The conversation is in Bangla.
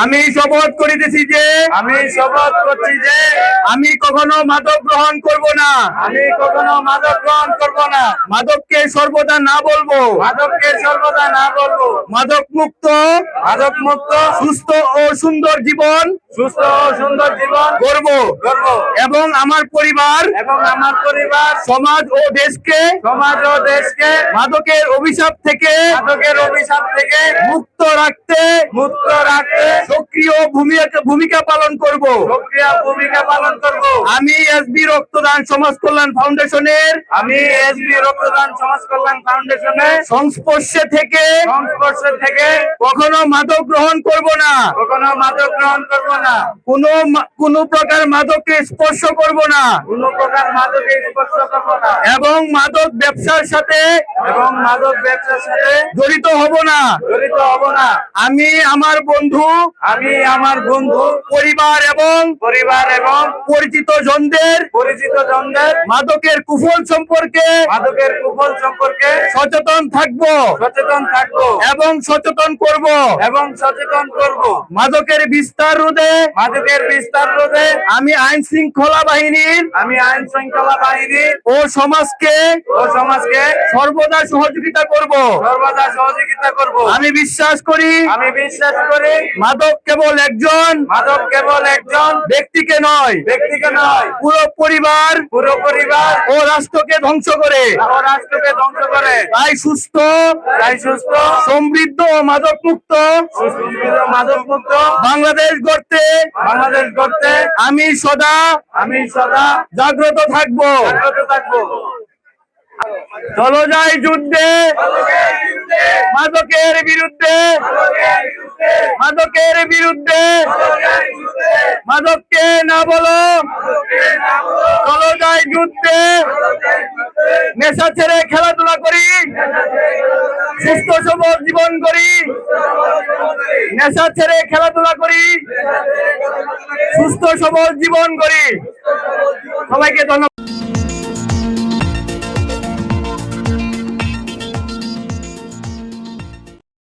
আমি শপথ করিতেছি যে আমি শপথ করছি যে আমি কখনো মাদক গ্রহণ করব না। আমি কখনো মাদক গ্রহণ করব না। মাদককে সর্বদা না বলবো। মাদককে সর্বদা না বলবো। মাদক মুক্ত সুস্থ ও সুন্দর জীবন সুস্থ ও সুন্দর জীবন গড়ব এবং আমার পরিবার সমাজ ও দেশকে মাদকের অভিশাপ থেকে মুক্ত রাখতে সক্রিয় ভূমিকা পালন করব। আমি এসবি রক্তদান সমাজ কল্যাণ ফাউন্ডেশনের সংস্পর্শে থেকে কখনো মাদক গ্রহণ করব না। কোনো প্রকার মাদককে স্পর্শ করব না এবং মাদক ব্যবসার সাথে জড়িত হব না। আমি আমার বন্ধু পরিবার এবং পরিচিত জনদের মাদকের কুফল সম্পর্কে সচেতন থাকবো এবং সচেতন করব। মাদকের বিস্তার রোধে আমি আইন শৃঙ্খলা বাহিনীর ও সমাজকে সর্বদা সহযোগিতা করব। আমি বিশ্বাস করি মাদক কেবল একজন ব্যক্তিকে নয় পুরো পরিবার ও রাষ্ট্রকে ধ্বংস করে। তাই সুস্থ সমৃদ্ধ ও মাদক মুক্ত বাংলাদেশ গড়তে আমি সদা জাগ্রত থাকবো। চলো যাই যুদ্ধে মাদকের বিরুদ্ধে মাদককে না বলো। চলো যাই যুদ্ধে নেশা ছেড়ে খেলাধুলা করি, সুস্থ সবল জীবন করি। নেশা ছেড়ে খেলাধুলা করি, সুস্থ সবল জীবন করি। সবাইকে ধন্যবাদ।